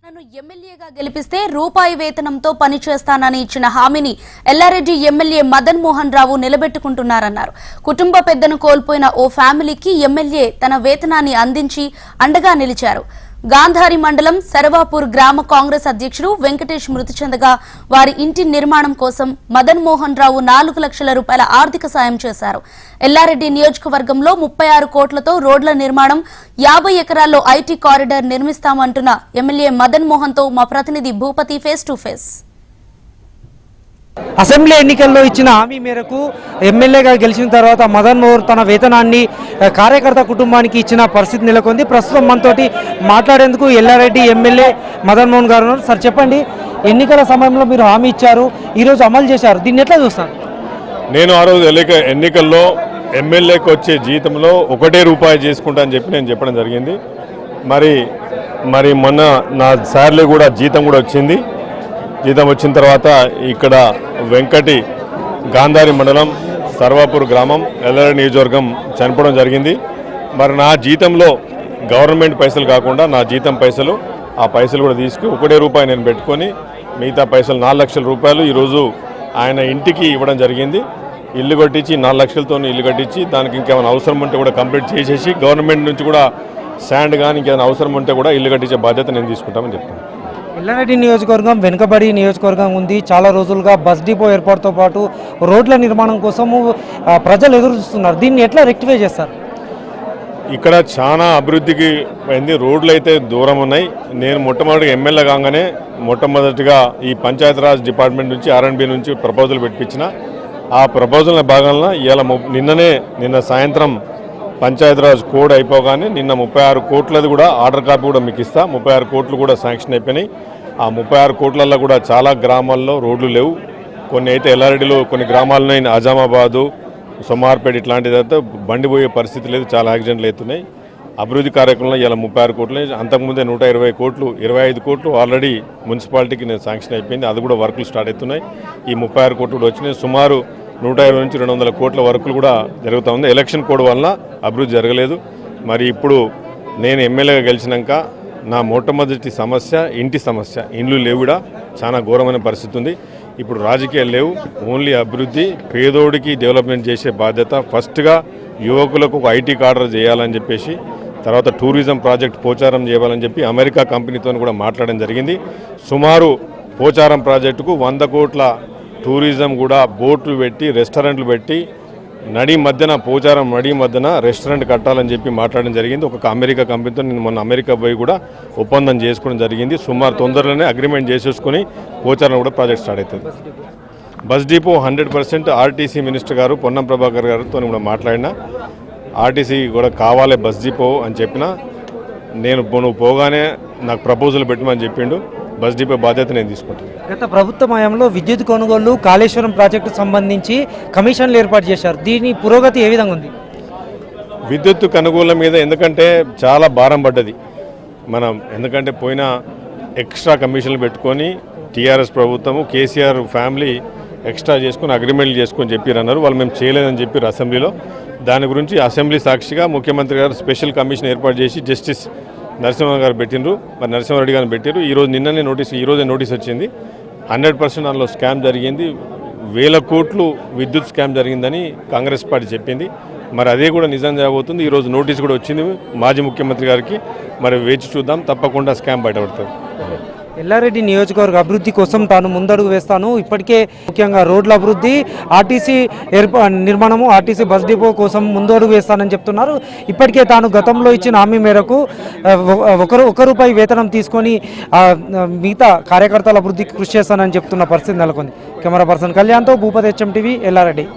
నన్ను ఎమ్మెల్యేగా గెలిపిస్తే రూపాయి వేతనంతో పనిచేస్తానని ఇచ్చిన హామీని ఎల్లారెడ్డి ఎమ్మెల్యే మదన్ మోహన్ రావు నిలబెట్టుకుంటున్నారన్నారు. కుటుంబ పెద్దను కోల్పోయిన ఓ ఫ్యామిలీకి ఎమ్మెల్యే తన వేతనాన్ని అందించి అండగా నిలిచారు. గాంధారి మండలం సర్వాపూర్ గ్రామ కాంగ్రెస్ అధ్యక్షుడు వెంకటేష్ మృతి చెందగా వారి ఇంటి నిర్మాణం కోసం మదన్ మోహన్ రావు 4 లక్షల రూపాయల ఆర్థిక సాయం చేశారు. ఎల్లారెడ్డి నియోజకవర్గంలో 36 కోట్లతో రోడ్ల నిర్మాణం, 50 ఎకరాల్లో ఐటీ కారిడార్ నిర్మిస్తామంటున్న ఎమ్మెల్యే మదన్ మోహన్ తో మా ప్రతినిధి Bhupathi face to face. Assembly ఎన్నికల్లో ఇచ్చిన హామీ మేరకు ఎమ్మెల్యేగా గెలిచిన తర్వాత మదన్ మోహన్ తన వేతనాన్ని కార్యకర్త కుటుంబానికి ఇచ్చిన పరిస్థితి నెలకొంది. ప్రస్తుతం మనతోటి మాట్లాడేందుకు ఎల్లారెడ్డి ఎమ్మెల్యే మదన్ మోహన్ గారు ఉన్నారు. సార్ చెప్పండి, ఎన్నికల సమయంలో మీరు హామీ ఇచ్చారు, ఈరోజు అమలు చేశారు, దీన్ని ఎట్లా చూస్తారు? నేను ఆ రోజు ఎన్నికల్లో ఎమ్మెల్యేకి వచ్చే జీతంలో ₹1 చేసుకుంటా అని చెప్పి నేను చెప్పడం జరిగింది. మరి మొన్న నా సార్లీ కూడా జీతం కూడా వచ్చింది. జీతం వచ్చిన తర్వాత ఇక్కడ వెంకటి గాంధారి మండలం సర్వాపూర్ గ్రామం ఎల్లారెడ్డి నియోజకవర్గం చనిపోవడం జరిగింది. మరి నా జీతంలో గవర్నమెంట్ పైసలు కాకుండా నా జీతం పైసలు, ఆ పైసలు కూడా తీసుకుని ₹1 నేను పెట్టుకొని మిగతా పైసలు 4 లక్షల రూపాయలు ఈరోజు ఆయన ఇంటికి ఇవ్వడం జరిగింది. ఇల్లు కట్టించి 4 లక్షలతో ఇల్లు కట్టించి దానికి ఇంకేమైనా అవసరం ఉంటే కూడా కంప్లీట్ చేసేసి గవర్నమెంట్ నుంచి కూడా శాండ్ కానీ ఇంకేమైనా అవసరం ఉంటే కూడా ఇల్లు కట్టించే బాధ్యత నేను తీసుకుంటామని చెప్తాను. ఎల్లారెడ్డి నియోజకవర్గం వెనుకబడి నియోజకవర్గం ఉంది. చాలా రోజులుగా బస్ డిపో ఏర్పాటుతో పాటు రోడ్ల నిర్మాణం కోసము ప్రజలు ఎదురు చూస్తున్నారు. దీన్ని ఎట్లా రెక్టిఫై చేస్తారు? ఇక్కడ చాలా అభివృద్ధికి అయింది. రోడ్లు అయితే దూరం ఉన్నాయి. నేను మొట్టమొదటిగా ఎమ్మెల్యే కాగానే మొట్టమొదటిగా ఈ పంచాయతీరాజ్ డిపార్ట్మెంట్ నుంచి R&B నుంచి ప్రపోజల్ పెట్టించిన. ఆ ప్రపోజల్ భాగంగా ఇవాళ నిన్న సాయంత్రం పంచాయతీరాజ్ కోడ్ అయిపోగానే నిన్న 36 కోట్లది కూడా ఆర్డర్ కాపీ కూడా మీకు ఇస్తా. 36 కోట్లు కూడా శాంక్షన్ అయిపోయినాయి. ఆ 36 కోట్లలో కూడా చాలా గ్రామాల్లో రోడ్లు లేవు. కొన్ని అయితే ఎల్లారెడ్డిలో కొన్ని గ్రామాల్లో అజామాబాదు, సోమార్పేట ఇట్లాంటిదైతే బండి పోయే పరిస్థితి లేదు, చాలా యాక్సిడెంట్లు అవుతున్నాయి. అభివృద్ధి కార్యక్రమంలో ఇలా 36 కోట్లు, అంతకుముందే 120 కోట్లు, 25 కోట్లు ఆల్రెడీ మున్సిపాలిటీకి నేను శాంక్షన్ అయిపోయింది. అది కూడా వర్కులు స్టార్ట్ అవుతున్నాయి. ఈ 36 కోట్లు కూడా వచ్చినాయి. సుమారు 120 నుంచి 200 కోట్ల వర్కులు కూడా జరుగుతూ ఉంది. ఎలక్షన్ కోడ్ వలన అభివృద్ధి జరగలేదు. మరి ఇప్పుడు నేను ఎమ్మెల్యేగా గెలిచినాక నా మొట్టమొదటి సమస్య ఇంటి సమస్య. ఇండ్లు లేవు, కూడా చాలా ఘోరమైన పరిస్థితి ఉంది. ఇప్పుడు రాజకీయాలు లేవు, ఓన్లీ అభివృద్ధి, పేదోడికి డెవలప్మెంట్ చేసే బాధ్యత. ఫస్ట్గా యువకులకు ఒక ఐటీ కార్డర్ చేయాలని చెప్పేసి, తర్వాత టూరిజం ప్రాజెక్ట్ పోచారం చేయాలని చెప్పి అమెరికా కంపెనీతో కూడా మాట్లాడడం జరిగింది. సుమారు పోచారం ప్రాజెక్టుకు 100 కోట్ల టూరిజం కూడా బోట్లు పెట్టి రెస్టారెంట్లు పెట్టి పోచారం నడి మధ్యన రెస్టారెంట్ కట్టాలని చెప్పి మాట్లాడడం జరిగింది. ఒక అమెరికా కంపెనీతో నేను మొన్న అమెరికా పోయి కూడా ఒప్పందం చేసుకోవడం జరిగింది. సుమారు తొందరలోనే అగ్రిమెంట్ చేసేసుకుని పోచారం కూడా ప్రాజెక్ట్ స్టార్ట్ అవుతుంది. బస్ డిపో 100% ఆర్టీసీ మినిస్టర్ గారు పొన్నం ప్రభాకర్ గారితో కూడా మాట్లాడినా, ఆర్టీసీ కూడా కావాలి బస్ డిపో అని చెప్పినా, నువ్వు పోగానే నాకు ప్రపోజల్ పెట్టమని చెప్పిండు. బస్ డిపో బాధ్యత నేను తీసుకుంటాను. గత ప్రభుత్వ హయాంలో విద్యుత్ కొనుగోలు, కాళేశ్వరం ప్రాజెక్టు సంబంధించి కమిషన్లు ఏర్పాటు చేశారు. దీని పురోగతి ఏ విధంగా ఉంది? విద్యుత్ కొనుగోళ్ల మీద ఎందుకంటే చాలా భారం పడ్డది. ఎందుకంటే పోయిన ఎక్స్ట్రా కమిషన్లు పెట్టుకొని టీఆర్ఎస్ ప్రభుత్వము, కేసీఆర్ ఫ్యామిలీ ఎక్స్ట్రా చేసుకుని అగ్రిమెంట్లు చేసుకొని చెప్పారన్నారు. వాళ్ళు మేము చేయలేదని చెప్పారు అసెంబ్లీలో. దాని గురించి అసెంబ్లీ సాక్షిగా ముఖ్యమంత్రి గారు స్పెషల్ కమిషన్ ఏర్పాటు చేసి జస్టిస్ నరసింహన్ గారు పెట్టినరు. మరి నరసింహారెడ్డి గారిని పెట్టారు. ఈరోజే నోటీస్ వచ్చింది. 100% అందులో స్కామ్ జరిగింది. 1000 కోట్లు విద్యుత్ స్కామ్ జరిగిందని కాంగ్రెస్ పార్టీ చెప్పింది. మరి అదే కూడా నిజం జరగబోతుంది. ఈరోజు నోటీస్ కూడా వచ్చింది మాజీ ముఖ్యమంత్రి గారికి. మరి వేచి చూద్దాం, తప్పకుండా స్కామ్ బయటపడుతుంది. ఎల్లారెడ్డి నియోజకవర్గ అభివృద్ధి కోసం తాను ముందడుగు వేస్తాను. ఇప్పటికే ముఖ్యంగా రోడ్ల అభివృద్ధి, ఆర్టీసీ నిర్మాణము, ఆర్టీసీ బస్ డిపో కోసం ముందడుగు వేస్తానని చెప్తున్నారు. ఇప్పటికే తాను గతంలో ఇచ్చిన హామీ మేరకు ₹1 వేతనం తీసుకొని మిగతా కార్యకర్తల అభివృద్ధికి కృషి చేస్తానని చెప్తున్న పరిస్థితి నెలకొంది. కెమెరా పర్సన్ కళ్యాణ్తో భూపతి HM TV, ఎల్లారెడ్డి.